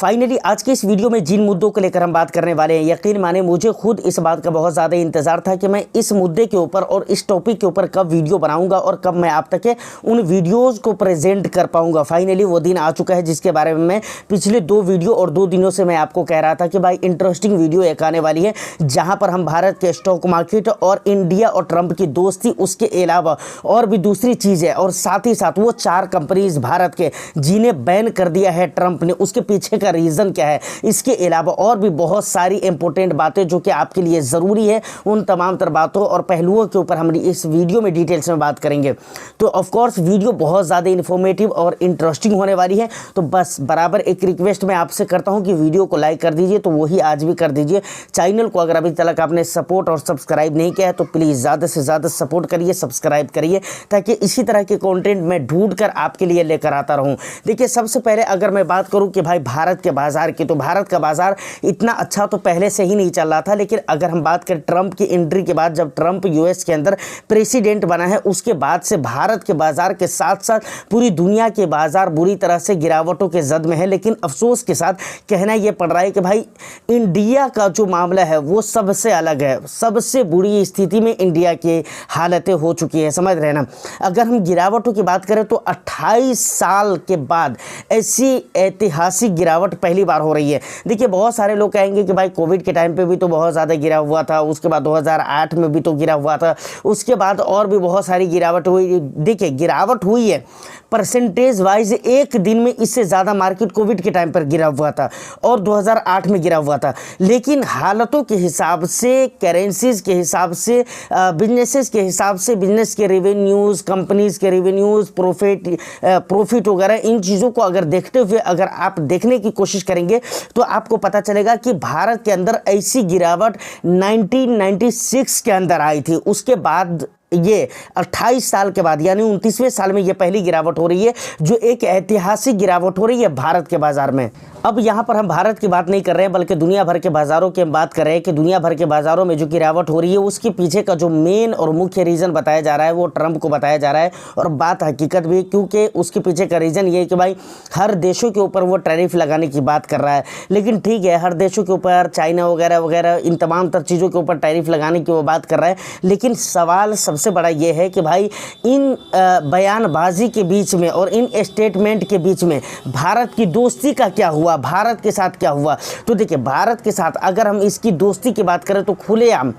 Finally आज के इस वीडियो में जिन मुद्दों को लेकर हम बात करने वाले हैं, यकीन माने मुझे खुद इस बात का बहुत ज़्यादा इंतजार था कि मैं इस मुद्दे के ऊपर और इस टॉपिक के ऊपर कब वीडियो बनाऊंगा और कब मैं आप तक उन वीडियोस को प्रेजेंट कर पाऊंगा। फाइनली वो दिन आ चुका है जिसके बारे में मैं पिछले 2 वीडियो और 2 दिनों से मैं आपको कह रहा था कि भाई इंटरेस्टिंग वीडियो एक आने वाली है, जहां पर हम भारत के स्टॉक मार्केट और इंडिया और ट्रंप की दोस्ती, उसके अलावा और भी दूसरी चीज़ें, और साथ ही साथ वो 4 कंपनीज भारत के जिन्हें बैन कर दिया है ट्रंप ने, उसके पीछे का रीज़न क्या है, इसके अलावा और भी बहुत सारी इंपॉर्टेंट बातें जो कि आपके लिए ज़रूरी है, उन तमाम तर बातों और पहलुओं के ऊपर हम इस वीडियो में डिटेल्स में बात करेंगे। तो ऑफ कोर्स वीडियो बहुत ज़्यादा इन्फॉर्मेटिव और इंटरेस्टिंग होने वाली है। तो बस बराबर एक रिक्वेस्ट मैं आपसे करता हूं कि वीडियो को लाइक कर दीजिए, तो वही आज भी कर दीजिए। चैनल को अगर अभी तक आपने सपोर्ट और सब्सक्राइब नहीं किया है तो प्लीज़ ज़्यादा से ज़्यादा सपोर्ट करिए, सब्सक्राइब करिए, ताकि इसी तरह के कंटेंट मैं ढूंढ कर आपके लिए लेकर आता रहूं। देखिए, सबसे पहले अगर मैं बात करूं कि भाई भारत के बाजार की, तो भारत का बाजार इतना अच्छा तो पहले से ही नहीं चल रहा था, लेकिन अगर हम बात करें ट्रंप की एंट्री के बाद, जब ट्रंप यूएस के अंदर प्रेसिडेंट बना है, उसके बाद से भारत के बाजार के साथ साथ पूरी दुनिया के बाजार बुरी तरह से गिरावटों के जद में है। लेकिन अफसोस के साथ कहना यह पड़ रहा है कि भाई इंडिया का जो मामला है वो सबसे अलग है, सबसे बुरी स्थिति में इंडिया की हालतें हो चुकी है, समझ रहे हैं ना। अगर हम गिरावटों की बात करें तो 28 साल के बाद ऐसी ऐतिहासिक गिरावट पहली बार हो रही है। देखिए, बहुत सारे लोग कहेंगे कि भाई कोविड के टाइम पे भी तो बहुत ज़्यादा गिरा हुआ था, उसके बाद 2008 में भी तो गिरा हुआ था, उसके बाद और भी बहुत सारी गिरावट हुई। देखिए, गिरावट हुई है परसेंटेज वाइज, एक दिन में इससे ज़्यादा मार्केट कोविड के टाइम पर गिरा हुआ था और 2008 में गिरा हुआ था। लेकिन हालतों के हिसाब से, करेंसीज के हिसाब से, बिजनेसेस के हिसाब से, बिजनेस के रेवेन्यूज़, कंपनीज़ के रेवेन्यूज़, प्रॉफिट वगैरह, इन चीज़ों को अगर देखते हुए अगर आप देखने की कोशिश करेंगे तो आपको पता चलेगा कि भारत के अंदर ऐसी गिरावट 1996 के अंदर आई थी। उसके बाद ये 28 साल के बाद यानी 29वें साल में ये पहली गिरावट हो रही है, जो एक ऐतिहासिक गिरावट हो रही है भारत के बाजार में। अब यहाँ पर हम भारत की बात नहीं कर रहे हैं, बल्कि दुनिया भर के बाज़ारों की हम बात कर रहे हैं कि दुनिया भर के बाज़ारों में जो गिरावट हो रही है उसके पीछे का जो मेन और मुख्य रीज़न बताया जा रहा है वो ट्रंप को बताया जा रहा है। और बात हकीकत भी, क्योंकि उसके पीछे का रीज़न ये है कि भाई हर देशों के ऊपर वो टैरिफ लगाने की बात कर रहा है। लेकिन ठीक है, हर देशों के ऊपर, चाइना वगैरह वगैरह, इन तमाम तर चीज़ों के ऊपर टैरिफ लगाने की वो बात कर रहा है। लेकिन सवाल सबसे बड़ा ये है कि भाई इन बयानबाजी के बीच में और इन स्टेटमेंट के बीच में भारत की दोस्ती का क्या हुआ, भारत के साथ क्या हुआ। तो देखिए, भारत के साथ अगर हम इसकी दोस्ती की बात करें तो खुलेआम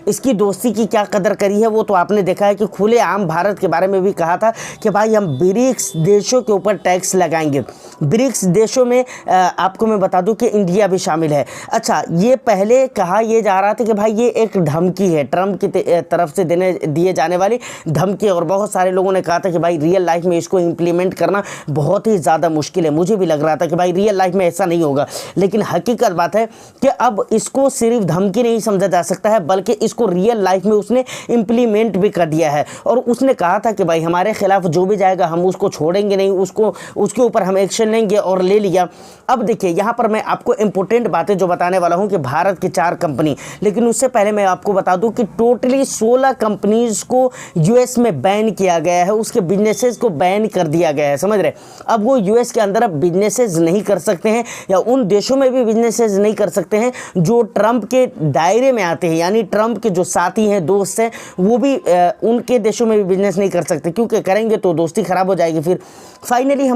इसकी दोस्ती की क्या कदर करी है वो तो आपने देखा है कि खुलेआम भारत के बारे में भी कहा था कि भाई हम ब्रिक्स देशों के ऊपर टैक्स लगाएंगे। ब्रिक्स देशों में आपको मैं बता दूं कि इंडिया भी शामिल है। अच्छा, ये पहले कहा यह जा रहा था कि भाई ये एक धमकी है, ट्रंप की तरफ से दिए जाने वाली धमकी, और बहुत सारे लोगों ने कहा था कि भाई रियल लाइफ में इसको इम्प्लीमेंट करना बहुत ही ज़्यादा मुश्किल है। मुझे भी लग रहा था कि भाई रियल लाइफ में ऐसा नहीं होगा, लेकिन हकीकत बात है कि अब इसको सिर्फ धमकी नहीं समझा जा सकता है, बल्कि इसको रियल लाइफ में उसने इंप्लीमेंट भी कर दिया है। और उसने कहा था कि भाई हमारे खिलाफ जो भी जाएगा हम उसको छोड़ेंगे नहीं, उसके ऊपर हम एक्शन लेंगे, और ले लिया। अब देखिए, यहाँ पर मैं आपको इंपॉर्टेंट बातें जो बताने वाला हूँ कि भारत की 4 कंपनी, लेकिन उससे पहले मैं आपको बता दूं कि टोटली 16 कंपनीज को यूएस में बैन किया गया है, उसके बिजनेसेस को बैन कर दिया गया है, समझ रहे। अब वो यूएस के अंदर अब बिजनेसेस नहीं कर सकते हैं, या उन देशों में भी बिजनेसेस नहीं कर सकते हैं जो ट्रंप के दायरे में आते हैं, यानी ट्रंप के जो साथी हैं, दोस्त हैं, वो भी उनके देशों में भी बिजनेस नहीं कर सकते, क्योंकि करेंगे तो दोस्ती खराब हो जाएगी। फिर फाइनली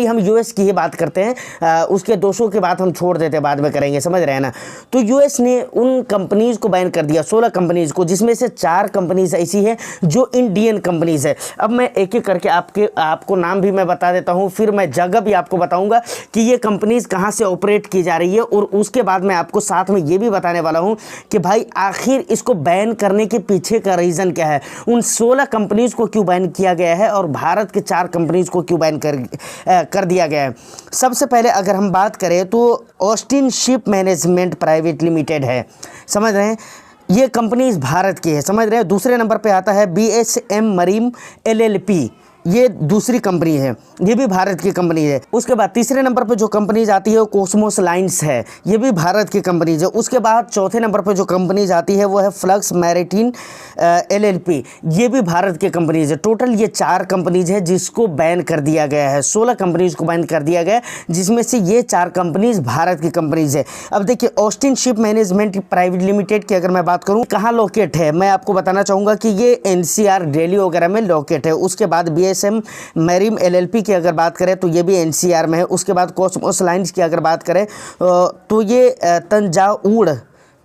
हम यूएस की ही बात करते हैं, उसके दोषों की बात हम छोड़ देते हैं, बाद में करेंगे, समझ रहे हैं ना। तो यूएस ने उन कंपनीज को बैन कर दिया, 16 कंपनीज को, जिसमें से 4 कंपनीज ऐसी है जो इंडियन कंपनीज है। अब मैं एक एक करके आपको नाम भी मैं बता देता हूँ, फिर मैं जगह भी आपको बताऊंगा कि ये कंपनीज कहाँ से ऑपरेट की जा रही है, और उसके बाद मैं आपको साथ में ये भी बताने वाला हूँ कि भाई आखिर इसको बैन करने के पीछे का रीज़न क्या है, उन 16 कंपनीज को क्यों बैन किया गया है, और भारत के 4 कंपनीज को क्यों बैन कर दिया गया है। सबसे पहले अगर हम बात करें तो Austin ship management private limited है, समझ रहे हैं, ये कंपनी भारत की है, समझ रहे हैं। दूसरे नंबर पे आता है BSM मरीन LLP, ये दूसरी कंपनी है, ये भी भारत की कंपनी है। उसके बाद तीसरे नंबर पे जो कंपनीज आती है वो कॉस्मोस लाइन्स है, ये भी भारत की कंपनीज है। उसके बाद चौथे नंबर पे जो कंपनीज आती है वो है फ्लक्स मैरिटाइम LLP, ये भी भारत की कंपनीज है। टोटल ये 4 कंपनीज है जिसको बैन कर दिया गया है, 16 कंपनीज को बैन कर दिया गया है, जिसमें से ये 4 कंपनीज भारत की कंपनीज है। अब देखिए Austin ship management private limited की अगर मैं बात करूँ कहाँ लोकेट है, मैं आपको बताना चाहूँगा कि ये NCR दिल्ली वगैरह में लोकेट है। उसके बाद BSM मैरिम LLP की अगर बात करें तो ये भी NCR में है। उसके बाद कॉस्मोस लाइन्स की अगर बात करें तो ये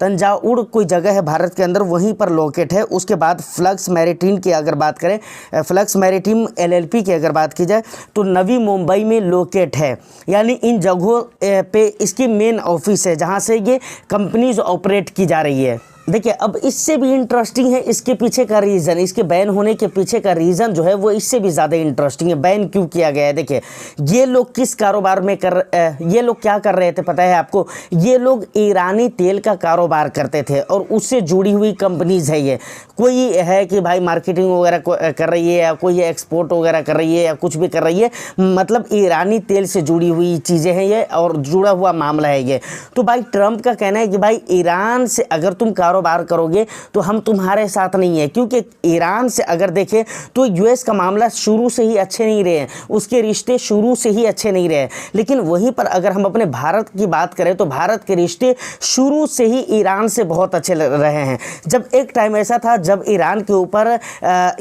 तंजावुर कोई जगह है भारत के अंदर, वहीं पर लोकेट है। उसके बाद फ्लक्स मैरिटाइम की अगर बात करें, फ्लक्स मैरिटाइम LLP की अगर बात की जाए तो नवी मुंबई में लोकेट है। यानी इन जगहों पे इसकी मेन ऑफिस है जहां से ये कंपनीज ऑपरेट की जा रही है। देखिए अब इससे भी इंटरेस्टिंग है इसके पीछे का रीज़न, इसके बैन होने के पीछे का रीज़न जो है वो इससे भी ज़्यादा इंटरेस्टिंग है। बैन क्यों किया गया है? देखिए ये लोग किस कारोबार में ये लोग क्या कर रहे थे पता है आपको? ये लोग ईरानी तेल का कारोबार करते थे और उससे जुड़ी हुई कंपनीज है। ये कोई है कि भाई मार्केटिंग वगैरह कर रही है या कोई एक्सपोर्ट वगैरह कर रही है या कुछ भी कर रही है, मतलब ईरानी तेल से जुड़ी हुई चीज़ें हैं ये और जुड़ा हुआ मामला है ये। तो भाई ट्रंप का कहना है कि भाई ईरान से अगर तुम कारोबार करोगे तो हम तुम्हारे साथ नहीं है, क्योंकि ईरान से अगर देखें तो US का मामला शुरू से ही अच्छे नहीं रहे हैं, उसके रिश्ते शुरू से ही अच्छे नहीं रहे। लेकिन वहीं पर अगर हम अपने भारत की बात करें तो भारत के रिश्ते शुरू से ही ईरान से बहुत अच्छे रहे हैं। जब एक टाइम ऐसा था जब ईरान के ऊपर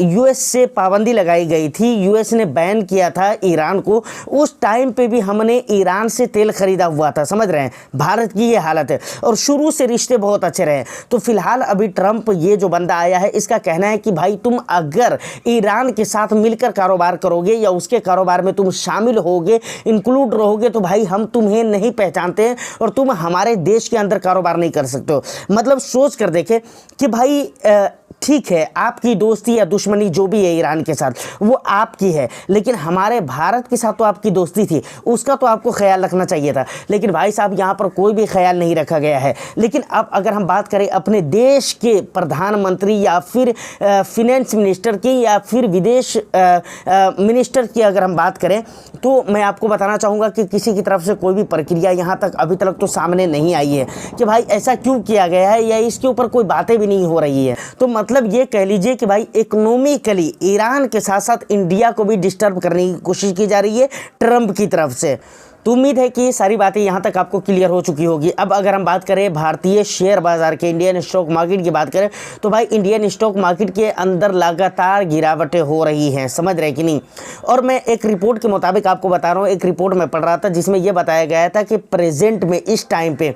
US से पाबंदी लगाई गई थी, US ने बैन किया था ईरान को, उस टाइम पे भी हमने ईरान से तेल खरीदा हुआ था। समझ रहे हैं? भारत की ये हालत है और शुरू से रिश्ते बहुत अच्छे रहे। तो फिलहाल अभी ट्रंप ये जो बंदा आया है इसका कहना है कि भाई तुम अगर ईरान के साथ मिलकर कारोबार करोगे या उसके कारोबार में तुम शामिल होगे, इंक्लूड रहोगे, तो भाई हम तुम्हें नहीं पहचानते हैं और तुम हमारे देश के अंदर कारोबार नहीं कर सकते हो। मतलब सोच कर देखे कि भाई ठीक है आपकी दोस्ती या दुश्मनी जो भी है ईरान के साथ वो आपकी है, लेकिन हमारे भारत के साथ तो आपकी दोस्ती थी, उसका तो आपको ख्याल रखना चाहिए था। लेकिन भाई साहब यहाँ पर कोई भी ख्याल नहीं रखा गया है। लेकिन अब अगर हम बात करें अपने देश के प्रधानमंत्री या फिर फिनेंस मिनिस्टर की या फिर विदेश मिनिस्टर की अगर हम बात करें तो मैं आपको बताना चाहूँगा कि किसी की तरफ से कोई भी प्रक्रिया यहाँ तक अभी तक तो सामने नहीं आई है कि भाई ऐसा क्यों किया गया है या इसके ऊपर कोई बातें भी नहीं हो रही है। तो मतलब ये कह लीजिए कि भाई इकोनॉमिकली ईरान के साथ साथ इंडिया को भी डिस्टर्ब करने की कोशिश की जा रही है ट्रंप की तरफ से। तो उम्मीद है कि ये सारी बातें यहाँ तक आपको क्लियर हो चुकी होगी। अब अगर हम बात करें भारतीय शेयर बाजार के, इंडियन स्टॉक मार्केट की बात करें तो भाई इंडियन स्टॉक मार्केट के अंदर लगातार गिरावटें हो रही हैं, समझ रहे कि नहीं? और मैं एक रिपोर्ट के मुताबिक आपको बता रहा हूँ, एक रिपोर्ट में पढ़ रहा था जिसमें यह बताया गया था कि प्रेजेंट में इस टाइम पे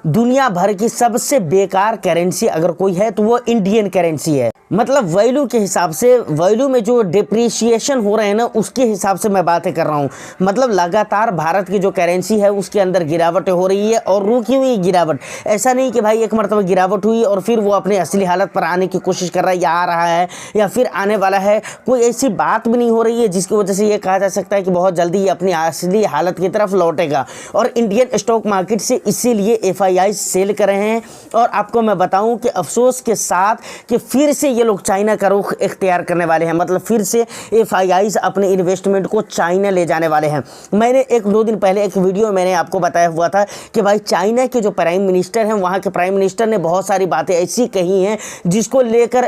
दुनिया भर की सबसे बेकार करेंसी अगर कोई है तो वो इंडियन करेंसी है। मतलब वैल्यू के हिसाब से, वैल्यू में जो डिप्रिशिएशन हो रहे हैं ना उसके हिसाब से मैं बातें कर रहा हूँ। मतलब लगातार भारत की जो करेंसी है उसके अंदर गिरावटें हो रही है और रुकी हुई गिरावट। ऐसा नहीं कि भाई एक मरतबा गिरावट हुई और फिर वो अपनी असली हालत पर आने की कोशिश कर रहा है या आ रहा है या फिर आने वाला है, कोई ऐसी बात भी नहीं हो रही है जिसकी वजह से ये कहा जा सकता है कि बहुत जल्दी ये अपनी असली हालत की तरफ लौटेगा। और इंडियन स्टॉक मार्केट से इसीलिए FII सेल कर रहे हैं। और आपको मैं बताऊं कि अफसोस के साथ कि फिर से ये लोग चाइना का रुख इख्तियार करने वाले हैं, मतलब फिर से FIIs अपने इन्वेस्टमेंट को चाइना ले जाने वाले हैं। मैंने 1-2 दिन पहले एक वीडियो में मैंने आपको बताया हुआ था कि भाई चाइना के जो प्राइम मिनिस्टर हैं, वहाँ के प्राइम मिनिस्टर ने बहुत सारी बातें ऐसी कही हैं जिसको लेकर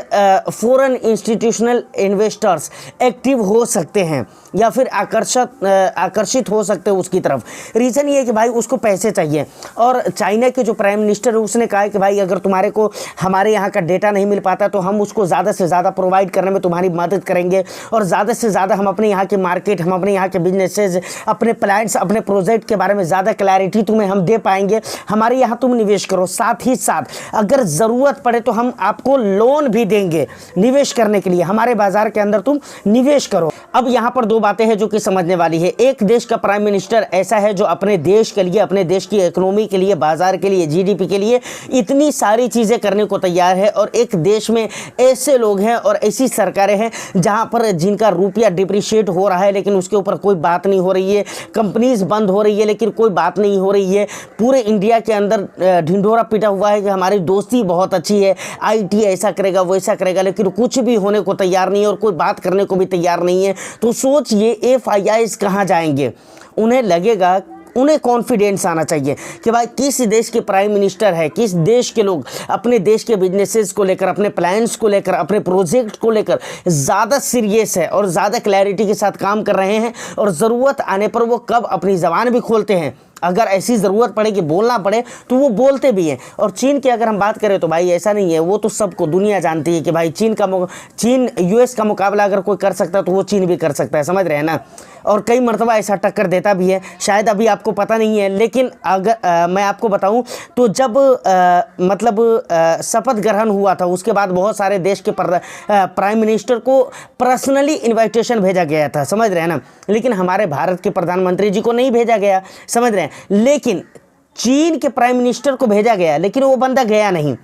फॉरेन इंस्टीट्यूशनल इन्वेस्टर्स एक्टिव हो सकते हैं या फिर आकर्षित हो सकते हैं उसकी तरफ। रीज़न ये है कि भाई उसको पैसे चाहिए। और चाइना के जो प्राइम मिनिस्टर है उसने कहा कि भाई अगर तुम्हारे को हमारे यहाँ का डेटा नहीं मिल पाता तो हम उसको ज़्यादा से ज़्यादा प्रोवाइड करने में तुम्हारी मदद करेंगे और ज़्यादा से ज़्यादा हम अपने यहाँ के मार्केट, हम अपने यहाँ के बिजनेसेस, अपने प्लान्स, अपने प्रोजेक्ट के बारे में ज़्यादा क्लैरिटी तुम्हें हम दे पाएंगे। हमारे यहाँ तुम निवेश करो, साथ ही साथ अगर ज़रूरत पड़े तो हम आपको लोन भी देंगे निवेश करने के लिए, हमारे बाज़ार के अंदर तुम निवेश करो। अब यहाँ पर 2 बातें हैं जो कि समझने वाली है। एक देश का प्राइम मिनिस्टर ऐसा है जो अपने देश के लिए, अपने देश की इकोनॉमी के लिए, बाजार के लिए, GDP के लिए इतनी सारी चीज़ें करने को तैयार है। और एक देश में ऐसे लोग हैं और ऐसी सरकारें हैं जहां पर जिनका रुपया डिप्रिशिएट हो रहा है लेकिन उसके ऊपर कोई बात नहीं हो रही है, कंपनीज बंद हो रही है लेकिन कोई बात नहीं हो रही है। पूरे इंडिया के अंदर ढिंढोरा पीटा हुआ है कि हमारी दोस्ती बहुत अच्छी है, आईटी ऐसा करेगा वैसा करेगा, लेकिन कुछ भी होने को तैयार नहीं है और कोई बात करने को भी तैयार नहीं है। तो सोचिए FIIs कहाँ जाएंगे? उन्हें लगेगा, उन्हें कॉन्फिडेंस आना चाहिए कि भाई किस देश के प्राइम मिनिस्टर है, किस देश के लोग अपने देश के बिजनेसेस को लेकर, अपने प्लान्स को लेकर, अपने प्रोजेक्ट को लेकर ज़्यादा सीरियस है और ज़्यादा क्लैरिटी के साथ काम कर रहे हैं और ज़रूरत आने पर वो कब अपनी ज़बान भी खोलते हैं। अगर ऐसी ज़रूरत पड़े कि बोलना पड़े तो वो बोलते भी हैं। और चीन की अगर हम बात करें तो भाई ऐसा नहीं है, वो तो सबको दुनिया जानती है कि भाई चीन US का मुकाबला अगर कोई कर सकता है तो वो चीन भी कर सकता है, समझ रहे हैं ना। और कई मरतबा ऐसा टक्कर देता भी है, शायद अभी आपको पता नहीं है, लेकिन अगर मैं आपको बताऊं तो जब शपथ ग्रहण हुआ था उसके बाद बहुत सारे देश के प्राइम मिनिस्टर को पर्सनली इन्विटेशन भेजा गया था, समझ रहे हैं ना। लेकिन हमारे भारत के प्रधानमंत्री जी को नहीं भेजा गया, समझ रहे हैं। लेकिन चीन के प्राइम मिनिस्टर को भेजा गया, लेकिन वो बंदा गया नहीं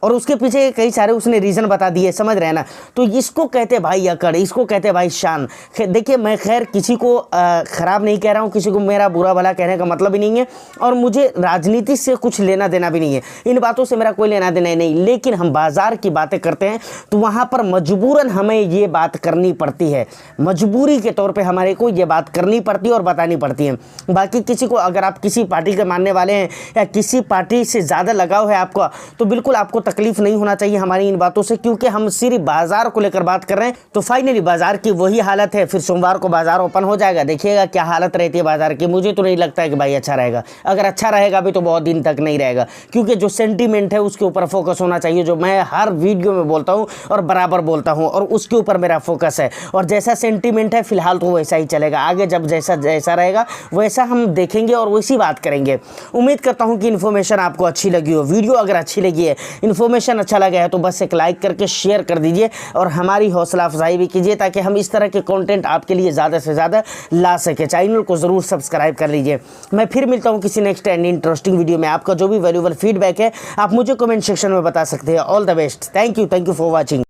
और उसके पीछे कई सारे उसने रीज़न बता दिए, समझ रहे हैं ना। तो इसको कहते भाई अकड़, इसको कहते भाई शान। देखिए मैं खैर किसी को ख़राब नहीं कह रहा हूँ, किसी को मेरा बुरा भला कहने का मतलब ही नहीं है और मुझे राजनीति से कुछ लेना देना भी नहीं है, इन बातों से मेरा कोई लेना देना नहीं। लेकिन हम बाज़ार की बातें करते हैं तो वहाँ पर मजबूरन हमें ये बात करनी पड़ती है, मजबूरी के तौर पर हमारे को ये बात करनी पड़ती है और बतानी पड़ती है। बाकी किसी को, अगर आप किसी पार्टी के मानने वाले हैं या किसी पार्टी से ज़्यादा लगाव है आपको, तो बिल्कुल आपको तकलीफ नहीं होना चाहिए हमारी इन बातों से, क्योंकि हम सिर्फ बाजार को लेकर बात कर रहे हैं। तो फाइनली बाजार की वही हालत है। फिर सोमवार को बाजार ओपन हो जाएगा, देखिएगा क्या हालत रहती है बाजार की। मुझे तो नहीं लगता है कि भाई अच्छा रहेगा, अगर अच्छा रहेगा भी तो बहुत दिन तक नहीं रहेगा, क्योंकि जो सेंटीमेंट है उसके ऊपर फोकस होना चाहिए, जो मैं हर वीडियो में बोलता हूँ और बराबर बोलता हूँ, और उसके ऊपर मेरा फोकस है। और जैसा सेंटीमेंट है फिलहाल तो वैसा ही चलेगा, आगे जब जैसा रहेगा वैसा हम देखेंगे और वैसी बात करेंगे। उम्मीद करता हूँ कि इन्फॉर्मेशन आपको अच्छी लगी हो। वीडियो अगर अच्छी लगी है, इन्फॉर्मेशन अच्छा लगा है तो बस एक लाइक करके शेयर कर दीजिए और हमारी हौसला अफजाई भी कीजिए, ताकि हम इस तरह के कंटेंट आपके लिए ज़्यादा से ज़्यादा ला सके। चैनल को ज़रूर सब्सक्राइब कर लीजिए। मैं फिर मिलता हूँ किसी नेक्स्ट एंड इंटरेस्टिंग वीडियो में। आपका जो भी वैल्यूएबल फीडबैक है आप मुझे कमेंट सेक्शन में बता सकते हैं। All the best, thank you for watching.